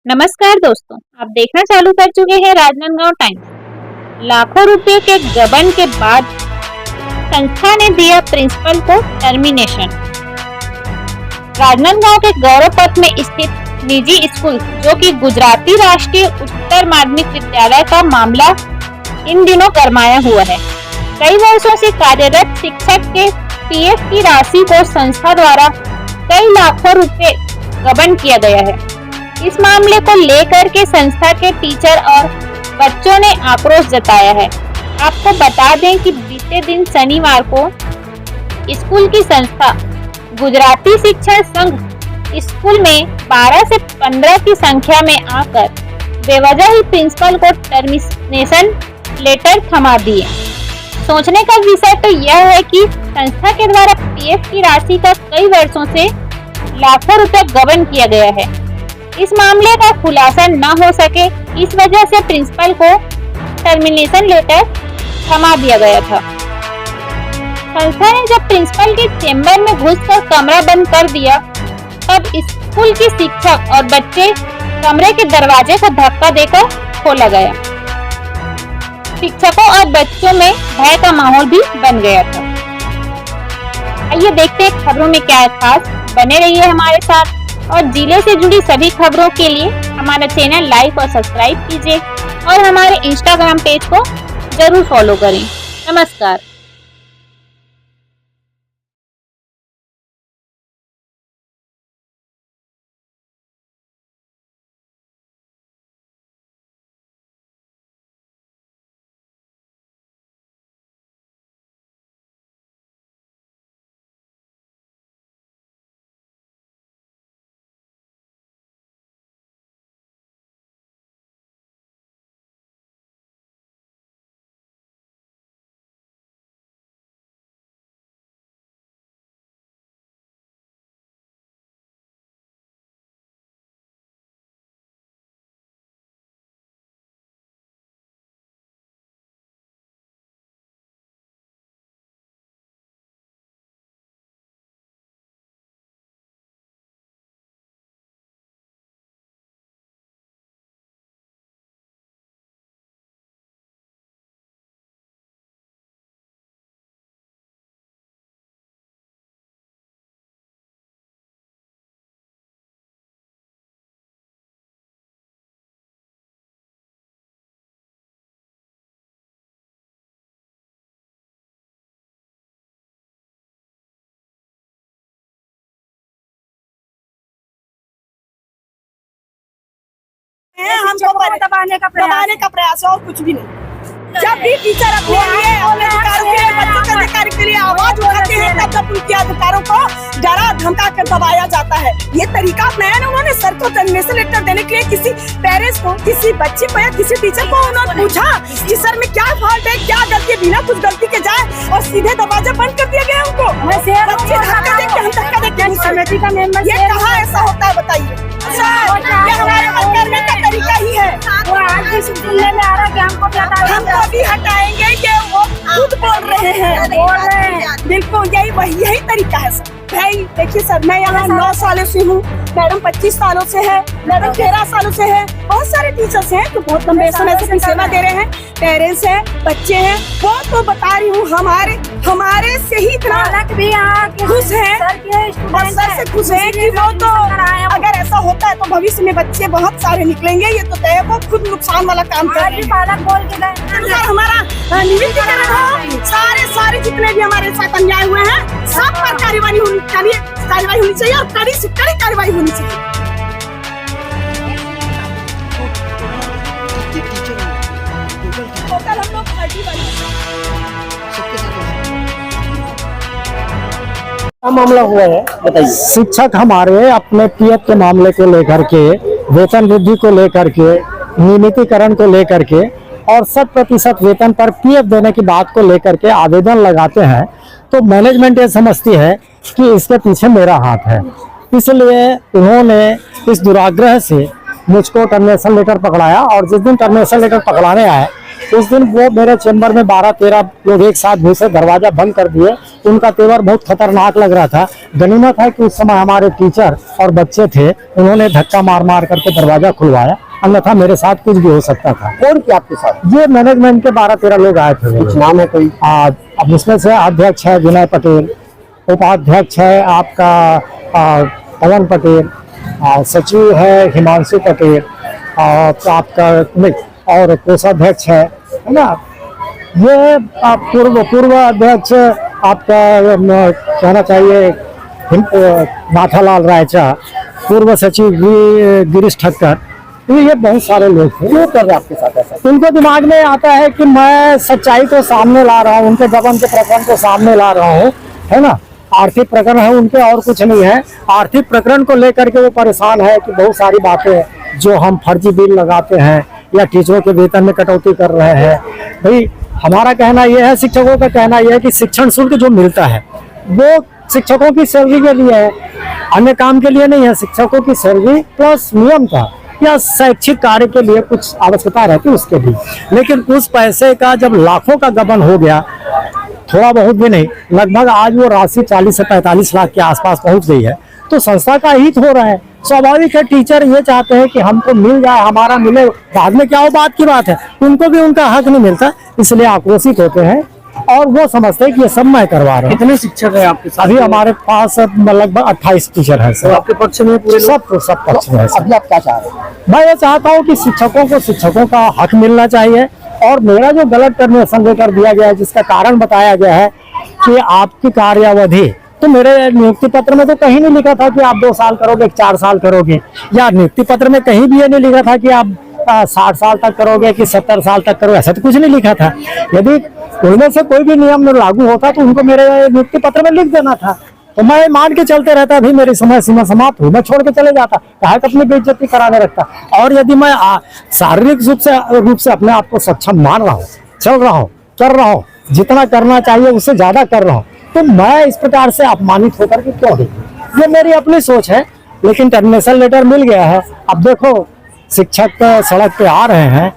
नमस्कार दोस्तों, आप देखना चालू कर चुके हैं राजनांदगांव टाइम्स। लाखों रुपए के गबन के बाद संस्था ने दिया प्रिंसिपल को टर्मिनेशन। राजनांदगांव के गौरव पथ में स्थित निजी स्कूल जो कि गुजराती राष्ट्रीय उच्चतर माध्यमिक विद्यालय का मामला इन दिनों गरमाया हुआ है। कई वर्षों से कार्यरत शिक्षक के पीएफ की राशि को संस्था द्वारा कई लाखों रुपए गबन किया गया है। इस मामले को लेकर के संस्था के टीचर और बच्चों ने आक्रोश जताया है। आपको बता दें कि बीते दिन शनिवार को स्कूल की संस्था गुजराती शिक्षण संघ स्कूल में 12 से 15 की संख्या में आकर बेवजह ही प्रिंसिपल को टर्मिनेशन लेटर थमा दिए। सोचने का विषय तो यह है कि संस्था के द्वारा पीएफ की राशि का कई वर्षों से लाखों रुपए गबन किया गया है। इस मामले का खुलासा न हो सके, इस वजह से प्रिंसिपल को टर्मिनेशन लेटर थमा दिया गया था। संस्था ने जब प्रिंसिपल के चेंबर में घुसकर कमरा बंद कर दिया, तब स्कूल के शिक्षक और बच्चे कमरे के दरवाजे को धक्का देकर खोला गया। शिक्षकों और बच्चों में भय का माहौल भी बन गया था। आइए देखते हैं खबरों में क्या है खास। बने रहिए हमारे साथ और जिले से जुड़ी सभी खबरों के लिए हमारा चैनल लाइक और सब्सक्राइब कीजिए और हमारे इंस्टाग्राम पेज को जरूर फॉलो करें। नमस्कार। हमको दबाने का प्रयास है और कुछ भी नहीं। जब भी टीचर अपने लिए अपने अधिकारों के लिए बच्चों के अधिकार के लिए आवाज उठाते हैं, तब तक उनके अधिकारों को डरा धमका कर दबाया जाता है। ये तरीका अपनाया ना उन्होंने। सर को टर्मिनेशन लेटर देने के लिए किसी पेरेंट्स को, किसी बच्चे को या किसी टीचर को उन्होंने पूछा कि सर में क्या फॉल्ट है, क्या गलती, बिना कुछ गलती के जाए और सीधे दरवाजा बंद कर दिया गया उनको। बच्चे धक्का देते हम धक्का देते। ये कहाँ ऐसा होता है बताइए? ये हमारे मन करने का तरीका ही है। वो आज भी सुनने में आ रहा है कि हमको भी हटाएंगे कि वो खुद बोल रहे हैं। बिल्कुल यही तरीका है सर। भाई देखिए सर, मैं यहाँ 9 सालों से हूँ, मैडम 25 सालों से है, मैडम 13 सालों से है। बहुत सारे टीचर्स हैं जो बहुत लंबे समय से सेवा दे रहे हैं, पेरेंट्स हैं, बच्चे हैं। वो तो बता रही हूँ हमारे से ही इतना खुश है और सर से खुश है कि वो तो अगर ऐसा होता है तो भविष्य में बच्चे बहुत सारे निकलेंगे। ये तो तय, वो खुद नुकसान वाला काम कर रहे हैं। पालक बोल के गए हमारा निवेदन हो, सारे जितने भी हमारे साथ अन्याय हुए हैं सब पर कार्यवाही होनी चाहिए और कड़ी से कड़ी कार्यवाही होनी चाहिए। टोटल हम लोग 31 क्या मामला हुआ है बताइए। शिक्षक हमारे अपने पीएफ के मामले को लेकर के, वेतन वृद्धि को लेकर के, नियमितीकरण को लेकर के और 100% वेतन पर पीएफ देने की बात को लेकर के आवेदन लगाते हैं, तो मैनेजमेंट ये समझती है कि इसके पीछे मेरा हाथ है। इसलिए उन्होंने इस दुराग्रह से मुझको टर्मिनेशन लेटर पकड़ाया और जिस दिन टर्मिनेशन लेटर पकड़ाने आए उस दिन वो मेरे चैम्बर में 12-13 लोग एक साथ घुसे, दरवाजा बंद कर दिए। उनका तेवर बहुत खतरनाक लग रहा था। गनीमत है कि उस समय हमारे टीचर और बच्चे थे, उन्होंने धक्का मार मार करके दरवाजा खुलवाया, अन्यथा मेरे साथ कुछ भी हो सकता था। कौन किया आपके साथ? ये मैनेजमेंट के 12-13 लोग आए थे। कुछ नाम है कोई? अब इसमें से अध्यक्ष है विनय पटेल, उपाध्यक्ष है आपका पवन पटेल, सचिव है हिमांशु पटेल, आपका और कोषाध्यक्ष है ना। ये पूर्व अध्यक्ष आपका कहना चाहिए नाथालाल रायचा, पूर्व सचिव गिरीश ठक्कर, ये बहुत सारे लोग थे। क्यों कर रहे आपके साथ ऐसा? उनको दिमाग में आता है कि मैं सच्चाई को सामने ला रहा हूँ, उनके गबन के प्रकरण को सामने ला रहा हूँ, है ना। आर्थिक प्रकरण है उनके, और कुछ नहीं है। आर्थिक प्रकरण को लेकर के वो परेशान है कि बहुत सारी बातें जो हम फर्जी बिल लगाते हैं या टीचरों के वेतन में कटौती कर रहे हैं। भाई हमारा कहना यह है, शिक्षकों का कहना यह है कि शिक्षण शुल्क जो मिलता है वो शिक्षकों की सैलरी के लिए है, अन्य काम के लिए नहीं है। शिक्षकों की सैलरी प्लस नियम का या शैक्षिक कार्य के लिए कुछ आवश्यकता रहती है उसके लिए, लेकिन उस पैसे का जब लाखों का गबन हो गया, थोड़ा बहुत भी नहीं, लगभग आज वो राशि 40 से 45 लाख के आसपास पहुंच गई है, तो संस्था का हित हो रहा है। स्वाभाविक है, टीचर ये चाहते हैं कि हमको मिल जाए, हमारा मिले, बाद में क्या हो बात की बात है, उनको भी उनका हक नहीं मिलता, इसलिए आक्रोशित होते हैं और वो समझते हैं कि ये सब मैं करवा रहा हूँ। कितने शिक्षक हैं आपके साथ? अभी हमारे पास लगभग 28 टीचर है सर। आपके पक्ष में पूरे सब पक्ष में है सर। अभी आप क्या चाह रहे हैं? मैं ये चाहता हूँ कि शिक्षकों का हक मिलना चाहिए। और मेरा जो गलत टर्मिनेशन कर दिया गया है, जिसका कारण बताया गया है कि आपकी कार्यावधि, तो मेरे नियुक्ति पत्र में तो कहीं नहीं लिखा था कि आप 2 साल करोगे, 4 साल करोगे, या नियुक्ति पत्र में कहीं भी ये नहीं लिखा था कि आप 60 साल तक करोगे कि 70 साल तक करोगे, ऐसा तो कुछ नहीं लिखा था। यदि उनमें से कोई भी नियम लागू होता तो उनको मेरे नियुक्ति पत्र में लिख देना था, तो मैं मान के चलते रहता। अभी मेरी समय सीमा समाप्त हुई, मैं छोड़ के चले जाता, कहा अपनी बेइज्जती कराने रखता। और यदि मैं शारीरिक रूप से अपने आप को सक्षम मान रहा हूँ, चल रहा हूँ, कर रहा हूँ, जितना करना चाहिए उससे ज्यादा कर रहा हूँ, तो मैं इस प्रकार से अपमानित होकर के क्यों देखूं? ये मेरी अपनी सोच है। लेकिन टर्मिनेशन लेटर मिल गया है। अब देखो शिक्षक सड़क पे आ रहे हैं,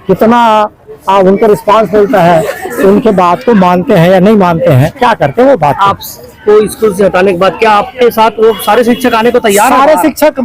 कितना उनको रिस्पांस मिलता है, उनके बात को मानते हैं या नहीं मानते हैं, क्या करते हैं वो बात। आपको स्कूल से हटाने के बाद क्या आपके साथ वो सारे शिक्षक आने को तैयार हैं? सारे शिक्षक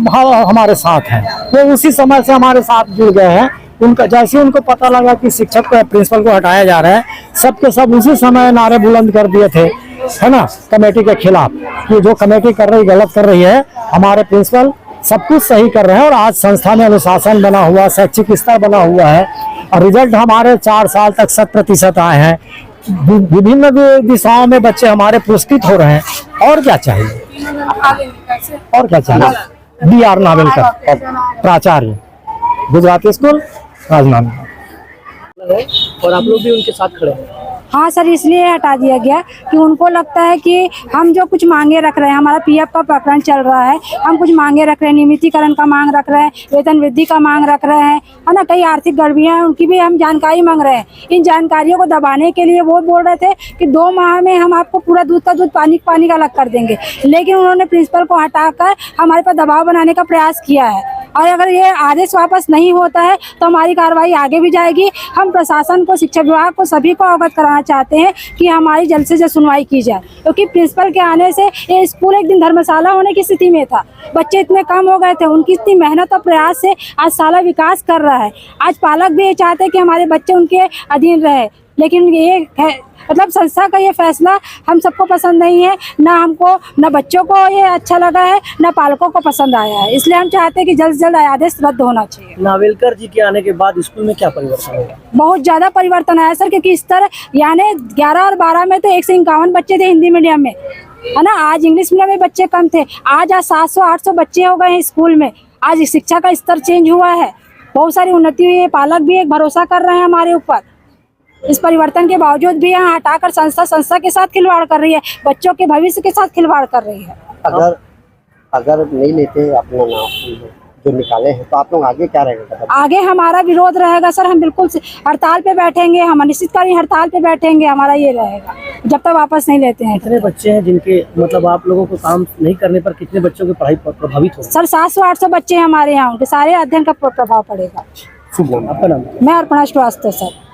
हमारे साथ हैं, वो उसी समय से हमारे साथ जुड़ गए हैं। उनका जैसे उनको पता लगा कि शिक्षक प्रिंसिपल को हटाया जा रहा है, सबके सब उसी समय नारे बुलंद कर दिए थे, है ना, कमेटी के खिलाफ, कि जो कमेटी कर रही गलत कर रही है, हमारे प्रिंसिपल सब कुछ सही कर रहे हैं। और आज संस्था में अनुशासन बना हुआ, शैक्षिक स्तर बना हुआ है, और रिजल्ट हमारे 4 साल तक 100% आए हैं। विभिन्न दिशाओं में बच्चे हमारे पुरस्कृत हो रहे हैं। और क्या चाहिए, और क्या चाहिए? BR नावेलकर, प्राचार्य, गुजराती स्कूल, राजनांदगांव। और आप लोग भी उनके साथ खड़े हैं? हाँ सर, इसलिए हटा दिया गया कि उनको लगता है कि हम जो कुछ मांगे रख रहे हैं, हमारा PF का प्रकरण चल रहा है, हम कुछ मांगे रख रहे हैं, नियमितीकरण का मांग रख रहे हैं, वेतन वृद्धि का मांग रख रहे हैं, है ना, कई आर्थिक गड़बड़ियां हैं, उनकी भी हम जानकारी मांग रहे हैं। इन जानकारियों को दबाने के लिए वो बोल रहे थे कि 2 माह में हम आपको पूरा दूध का दूध, पानी का अलग कर देंगे, लेकिन उन्होंने प्रिंसिपल को हटाकर हमारे पर दबाव बनाने का प्रयास किया है। और अगर ये आदेश वापस नहीं होता है तो हमारी कार्रवाई आगे भी जाएगी। हम प्रशासन को, शिक्षा विभाग को, सभी को अवगत कराना चाहते हैं कि हमारी जल्द से जल्द सुनवाई की जाए, क्योंकि प्रिंसिपल के आने से ये स्कूल एक दिन धर्मशाला होने की स्थिति में था। बच्चे इतने कम हो गए थे, उनकी इतनी मेहनत और प्रयास से आज साला विकास कर रहा है। आज पालक भी ये चाहते हैं कि हमारे बच्चे उनके अधीन रहे, लेकिन ये मतलब संस्था का ये फैसला हम सबको पसंद नहीं है, ना हमको, ना बच्चों को ये अच्छा लगा है, ना पालकों को पसंद आया है। इसलिए हम चाहते हैं कि जल्द से जल्द आदेश रद्द होना चाहिए। नावेलकर जी के आने के बाद स्कूल में क्या परिवर्तन होगा? बहुत ज़्यादा परिवर्तन आया सर, क्योंकि स्तर यानी 11 और 12 में तो 151 बच्चे थे हिंदी मीडियम में, है ना। आज इंग्लिश मीडियम में बच्चे कम थे, आज 700-800 बच्चे हो गए हैं स्कूल में। आज शिक्षा का स्तर चेंज हुआ है, बहुत सारी उन्नति हुई है। पालक भी एक भरोसा कर रहे हैं हमारे ऊपर। इस परिवर्तन के बावजूद भी यहाँ हटाकर संस्था के साथ खिलवाड़ कर रही है, बच्चों के भविष्य के साथ खिलवाड़ कर रही है। अगर नहीं लेते अपना नाम जो निकाले हैं, तो आप लोग आगे क्या रहेगा? आगे हमारा विरोध रहेगा सर, हम बिल्कुल हड़ताल पे बैठेंगे, हम अनिश्चितकालीन हड़ताल पे बैठेंगे। हमारा ये रहेगा जब तक वापस नहीं लेते हैं। कितने बच्चे हैं जिनके मतलब आप लोगों को काम नहीं करने पर कितने बच्चों की पढ़ाई प्रभावित हो? सर 700-800 बच्चे हमारे यहाँ, उनके सारे अध्ययन का प्रभाव पड़ेगा। आपका नाम? मैं अर्पणा श्रीवास्तव सर।